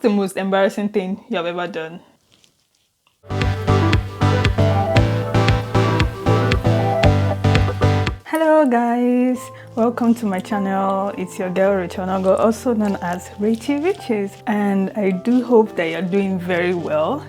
The most embarrassing thing you have ever done? Hello guys, welcome to my channel. It's your girl Rachael Wanogho, also known as Rayche Riches, and I do hope that you're doing very well.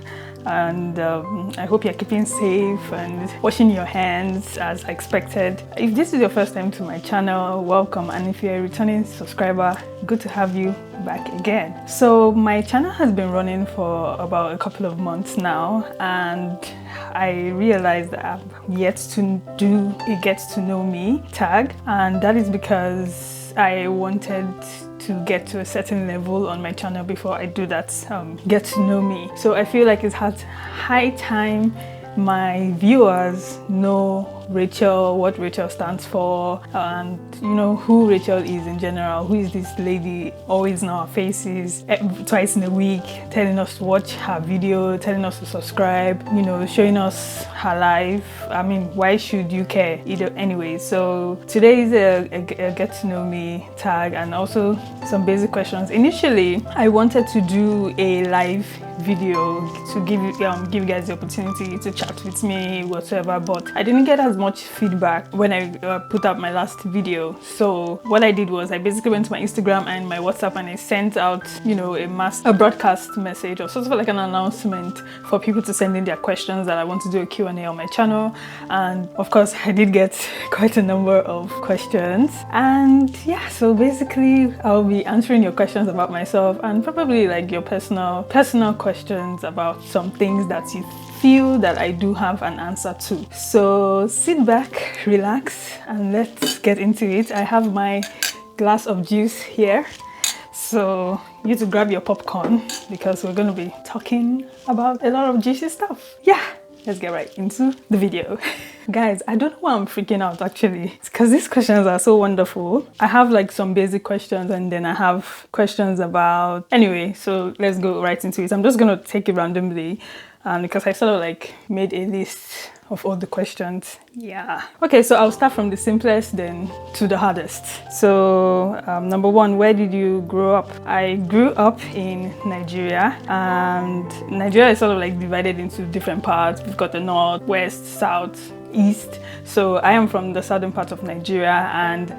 And I hope you're keeping safe and washing your hands as expected. If this is your first time to my channel, welcome, and if you're a returning subscriber, good to have you back again. So my channel has been running for about a couple of months now, and I realized that I've yet to do a get to know me tag, and that is because I wanted to get to a certain level on my channel before I do that get to know me. So I feel like it's high time my viewers know Rachael, what Rachael stands for, and you know who Rachael is in general. Who is this lady always in our faces twice in a week, telling us to watch her video, telling us to subscribe, you know, showing us her life. I mean, why should you care either anyway? So today is a get to know me tag, and also some basic questions. Initially I wanted to do a live video to give you guys the opportunity to chat with me whatsoever, but I didn't get as much feedback when I put up my last video. So what I did was I basically went to my Instagram and my WhatsApp and I sent out, you know, a broadcast message, or sort of like an announcement for people to send in their questions that I want to do a Q&A on my channel. And of course I did get quite a number of questions, and yeah, so basically I'll be answering your questions about myself and probably like your personal questions about some things that you feel that I do have an answer to. So sit back, relax, and let's get into it. I have my glass of juice here, so you need to grab your popcorn because we're going to be talking about a lot of juicy stuff. Yeah, let's get right into the video. Guys, I don't know why I'm freaking out actually. It's because these questions are so wonderful. I have like some basic questions and then I have questions about... Anyway, so let's go right into it. I'm just going to take it randomly because I sort of like made a list of all the questions. Yeah. Okay, so I'll start from the simplest then to the hardest. So number one, where did you grow up? I grew up in Nigeria, and Nigeria is sort of like divided into different parts. We've got the north, west, south, east. So I am from the southern part of Nigeria, and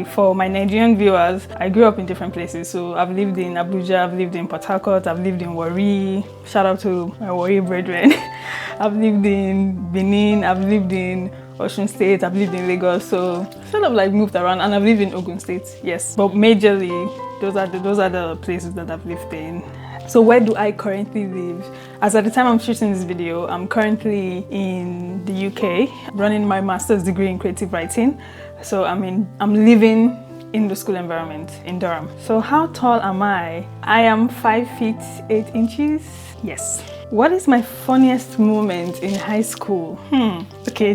for my Nigerian viewers, I grew up in different places. So I've lived in Abuja, I've lived in Port Harcourt, I've lived in Warri. Shout out to my Warri brethren. I've lived in Benin, I've lived in Osun State, I've lived in Lagos, so sort of like moved around, and I've lived in Ogun State, yes. But majorly, those are the places that I've lived in. So where do I currently live? As at the time I'm shooting this video, I'm currently in the UK, running my master's degree in creative writing. So I'm living in the school environment in Durham. So how tall am I? I am 5 feet 8 inches. Yes. What is my funniest moment in high school? Okay,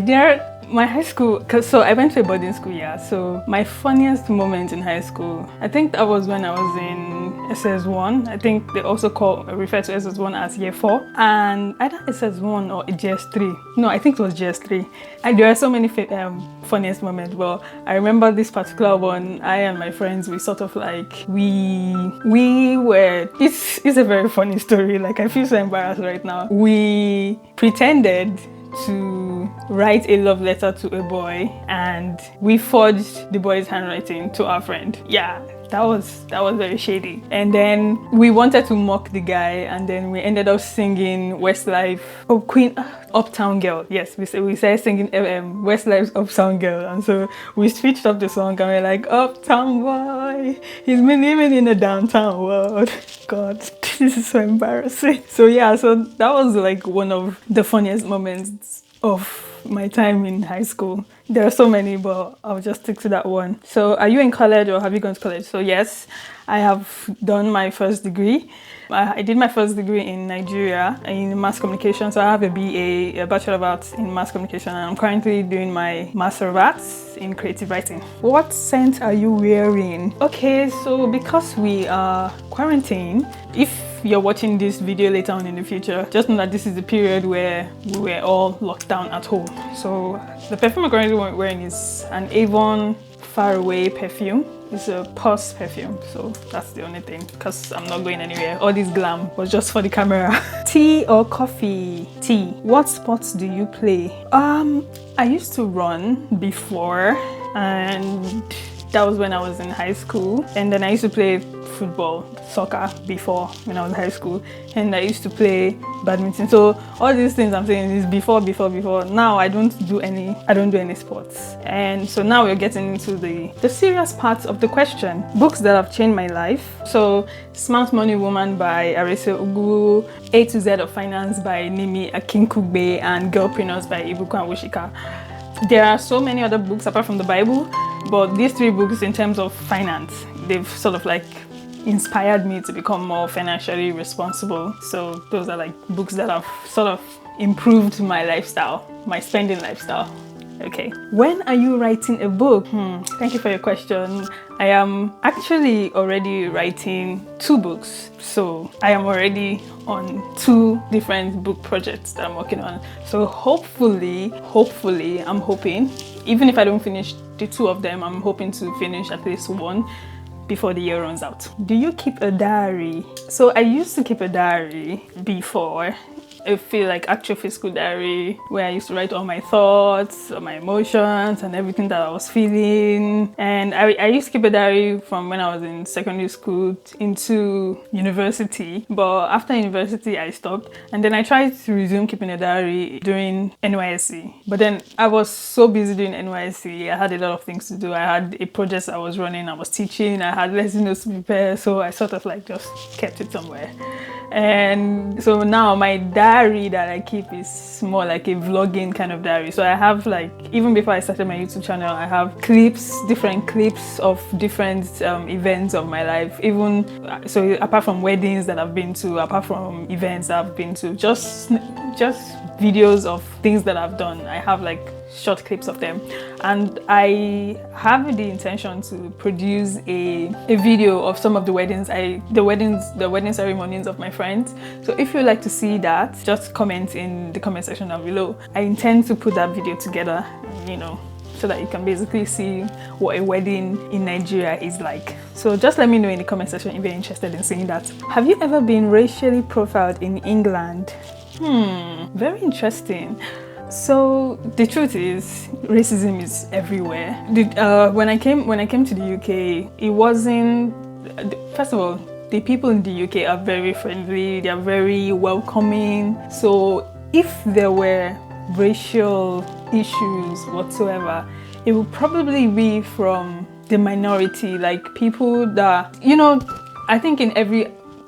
my high school, so I went to a boarding school, yeah. So my funniest moment in high school, I think that was when I was in SS1. I think they also refer to SS1 as year 4, and either SS1 or GS3. No, I think it was GS3. There are so many funniest moments. Well, I remember this particular one. I and my friends, we sort of like we were. It's a very funny story. Like, I feel so embarrassed right now. We pretended to write a love letter to a boy, and we forged the boy's handwriting to our friend. Yeah, that was very shady. And then we wanted to mock the guy, and then we ended up singing Westlife Uptown Girl. Yes, we started singing Westlife's Uptown Girl, and so we switched up the song and we're like, Uptown boy, he's been living in the downtown world. God, this is so embarrassing. So yeah, so that was like one of the funniest moments of my time in high school. There are so many, but I'll just stick to that one. So are you in college or have you gone to college? So yes, I have done my first degree. I did my first degree in Nigeria in mass communication. So I have a BA, a Bachelor of Arts in mass communication, and I'm currently doing my Master of Arts in creative writing. What scent are you wearing? Okay, so because we are quarantined, if you're watching this video later on in the future, just know that this is the period where we were all locked down at home. So the perfume I'm currently wearing is an Avon Far Away perfume. It's a purse perfume, so that's the only thing, because I'm not going anywhere. All this glam was just for the camera. Tea or coffee? Tea. What sports do you play? I used to run before, and that was when I was in high school. And then I used to play football, soccer before when I was in high school. And I used to play badminton. So all these things I'm saying is before. Now I don't do any sports. And so now we're getting into the serious part of the question. Books that have changed my life. So Smart Money Woman by Rachael Wanogho, A to Z of Finance by Nimi Akinkugbe, and Girlpreneurs by Ibuku Woshika. There are so many other books apart from the Bible, but these 3 books in terms of finance, they've sort of like inspired me to become more financially responsible. So those are like books that have sort of improved my lifestyle, my spending lifestyle. Okay. When are you writing a book? Thank you for your question. I am actually already writing 2 books. So I am already on 2 different book projects that I'm working on. So hopefully, I'm hoping, even if I don't finish the 2 of them, I'm hoping to finish at least 1 before the year runs out. Do you keep a diary? So I used to keep a diary before. I feel like actual physical diary, where I used to write all my thoughts, all my emotions, and everything that I was feeling. And I used to keep a diary from when I was in secondary school into university. But after university, I stopped. And then I tried to resume keeping a diary during NYSC. But then I was so busy doing NYSC. I had a lot of things to do. I had a project I was running. I was teaching. I had lesson notes to prepare. So I sort of like just kept it somewhere. And so now my diary that I keep is more like a vlogging kind of diary. So I have, like, even before I started my YouTube channel, I have different clips of different events of my life. Even so, apart from weddings that I've been to, apart from events that I've been to, just videos of things that I've done. I have like short clips of them, and I have the intention to produce a video of some of the weddings the wedding ceremonies of my friends. So if you'd like to see that, just comment in the comment section down below. I intend to put that video together, so that you can basically see what a wedding in Nigeria is like. So just let me know in the comment section if you're interested in seeing that. Have you ever been racially profiled in England? Very interesting. So the truth is, racism is everywhere. When I came to the UK, it wasn't. First of all, the people in the UK are very friendly. They are very welcoming. So if there were racial issues whatsoever, it would probably be from the minority, like people that, I think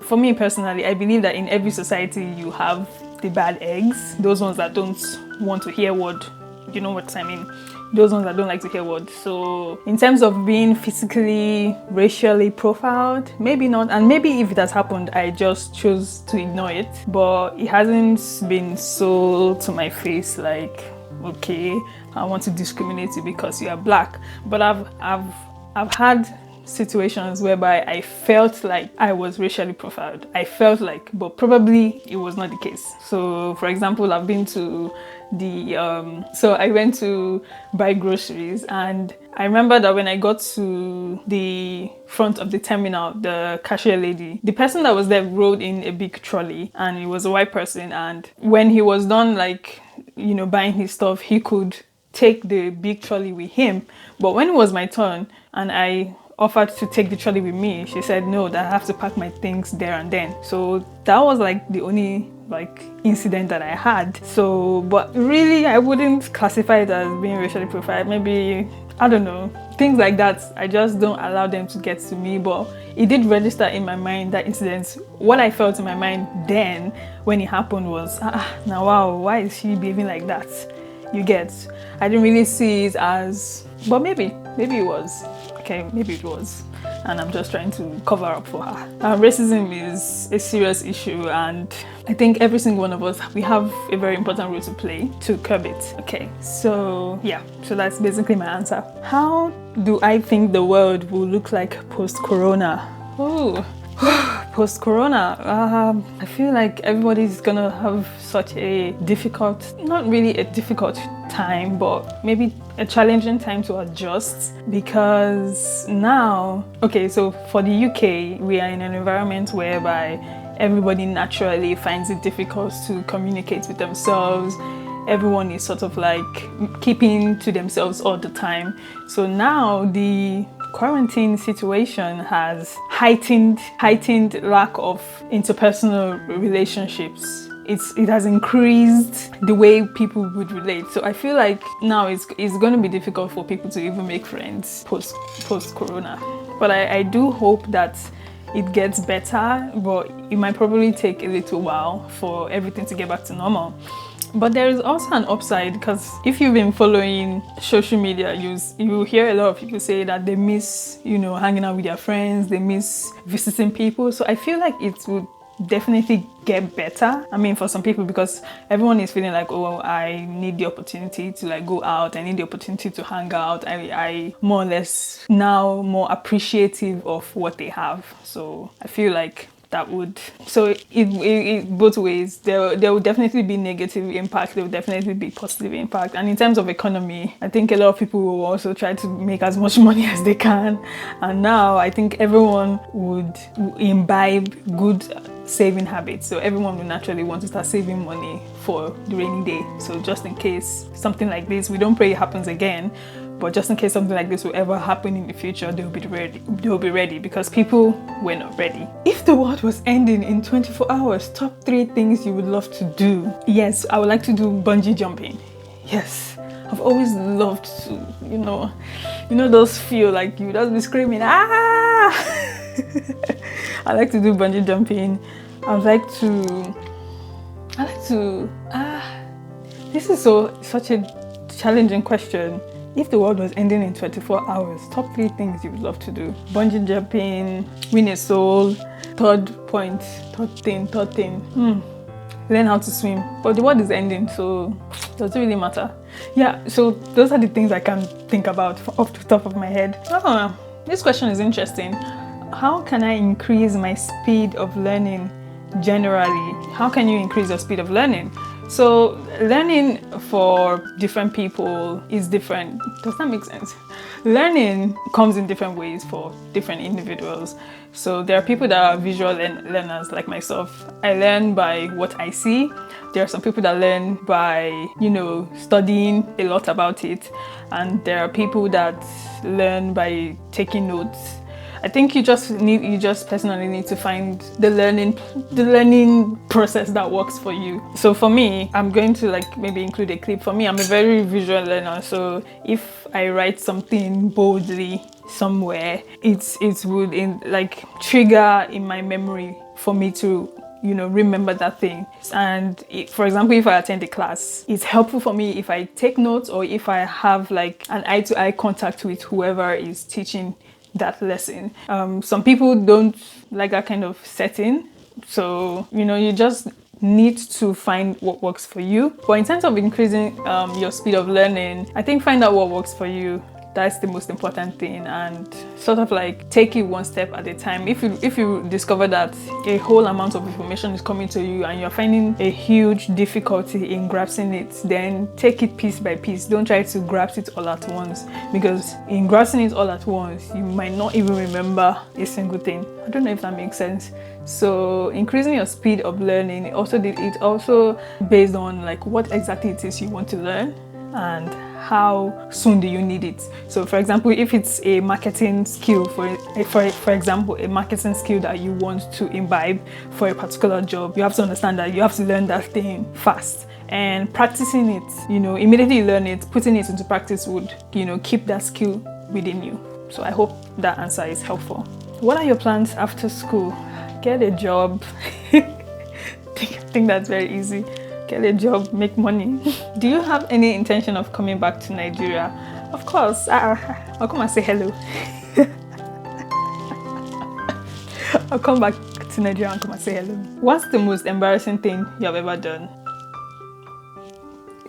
for me personally, I believe that in every society you have the bad eggs, those ones that don't want to hear word, you know what I mean, those ones that don't like to hear word. So in terms of being physically, racially profiled, maybe not, and maybe if it has happened, I just chose to ignore it, but it hasn't been so to my face, like, okay, I want to discriminate you because you are black. But I've had situations whereby I felt like I was racially profiled. But probably it was not the case. So for example, I've been to so I went to buy groceries, and I remember that when I got to the front of the terminal, the cashier lady, the person that was there rode in a big trolley, and he was a white person, and when he was done, like, buying his stuff, he could take the big trolley with him. But when it was my turn and I offered to take the trolley with me, she said no, that I have to pack my things there and then. So that was like the only incident that I had. So, but really I wouldn't classify it as being racially profiled. Maybe, I don't know, things like that, I just don't allow them to get to me. But it did register in my mind, that incident. What I felt in my mind then when it happened was, now wow, why is she behaving like that? You get, I didn't really see it as, but maybe it was. Okay, maybe it was, and I'm just trying to cover up for her. Racism is a serious issue, and I think every single one of us, we have a very important role to play to curb it. Okay, so yeah, so that's basically my answer. How do I think the world will look like post-corona? Oh, Post-corona, I feel like everybody's gonna have such a difficult, not really a difficult time, but maybe a challenging time to adjust, because now, okay, so for the UK, we are in an environment whereby everybody naturally finds it difficult to communicate with themselves. Everyone is sort of like keeping to themselves all the time. So now the quarantine situation has heightened lack of interpersonal relationships. It has increased the way people would relate. So I feel like now it's going to be difficult for people to even make friends post-corona. But I do hope that it gets better, but it might probably take a little while for everything to get back to normal. But there is also an upside, because if you've been following social media, you hear a lot of people say that they miss, hanging out with their friends, they miss visiting people. So I feel like it would definitely get better. I mean, for some people, because everyone is feeling like, oh, I need the opportunity to like go out, I need the opportunity to hang out. I more or less now more appreciative of what they have. So I feel like that would, so it both ways. There will definitely be negative impact, there will definitely be positive impact. And in terms of economy, I think a lot of people will also try to make as much money as they can. And now I think everyone would imbibe good saving habits. So everyone will naturally want to start saving money for the rainy day. So just in case something like this, we don't pray it happens again, but just in case something like this will ever happen in the future, they'll be ready, because people were not ready. If the world was ending in 24 hours, top 3 things you would love to do. Yes, I would like to do bungee jumping. Yes, I've always loved to, those feel like you just be screaming, ah! I like to do bungee jumping. This is such a challenging question. If the world was ending in 24 hours, top 3 things you would love to do. Bungee jumping, win a soul, third thing. Learn how to swim. But the world is ending, so does it really matter? Yeah, so those are the things I can think about off the top of my head. This question is interesting. How can I increase my speed of learning generally? How can you increase your speed of learning? So learning for different people is different. Does that make sense? Learning comes in different ways for different individuals. So there are people that are visual learners like myself. I learn by what I see. There are some people that learn by, studying a lot about it. And there are people that learn by taking notes. I think you just personally need to find the learning process that works for you. So for me, I'm going to maybe include a clip. For me, I'm a very visual learner. So if I write something boldly somewhere, it would trigger in my memory for me to remember that thing. And for example, if I attend a class, it's helpful for me if I take notes, or if I have an eye-to-eye contact with whoever is teaching that lesson. Some people don't like that kind of setting, so you just need to find what works for you. But in terms of increasing your speed of learning, I think find out what works for you. That's the most important thing, and sort of take it one step at a time. If you discover that a whole amount of information is coming to you and you're finding a huge difficulty in grasping it, then take it piece by piece. Don't try to grasp it all at once, because in grasping it all at once, you might not even remember a single thing. I don't know if that makes sense. So increasing your speed of learning, it also based on what exactly it is you want to learn and how soon do you need it. So for example, if it's a marketing skill, for example, a marketing skill that you want to imbibe for a particular job, you have to understand that you have to learn that thing fast. And practicing it, immediately you learn it, putting it into practice would, keep that skill within you. So I hope that answer is helpful. What are your plans after school? Get a job. I think that's very easy. Get a job, make money. Do you have any intention of coming back to Nigeria? Of course. I'll come and say hello. I'll come back to Nigeria and come and say hello. What's the most embarrassing thing you have ever done?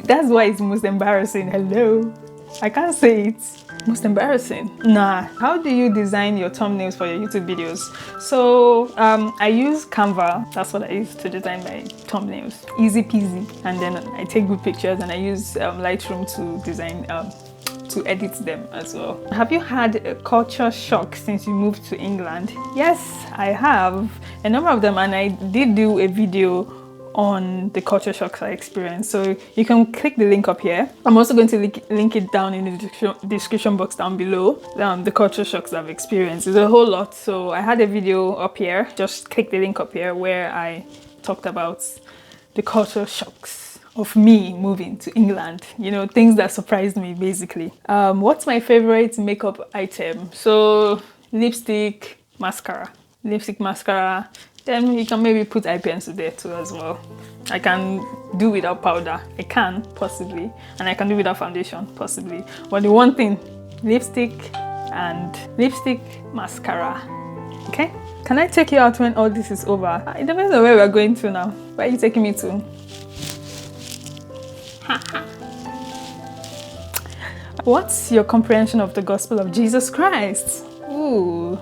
That's why it's most embarrassing. Hello. I can't say it. Most embarrassing? Nah. How do you design your thumbnails for your YouTube videos? So I use Canva. That's what I use to design my thumbnails. Easy peasy. And then I take good pictures and I use Lightroom to design to edit them as well. Have you had a culture shock since you moved to England? Yes, I have a number of them, and I did do a video on the culture shocks I experienced. So you can click the link up here. I'm also going to link it down in the description box down below. The culture shocks I've experienced is a whole lot. So I had a video up here. Just click the link up here where I talked about the culture shocks of me moving to England. You know, things that surprised me basically. What's my favorite makeup item? So lipstick, mascara. Lipstick, mascara. Then you can maybe put eye pencil there too as well. I can do without powder. I can, possibly. And I can do without foundation, possibly. But the one thing, lipstick, mascara. Okay? Can I take you out when all this is over? It depends on where we're going to now. Where are you taking me to? What's your comprehension of the gospel of Jesus Christ? Ooh,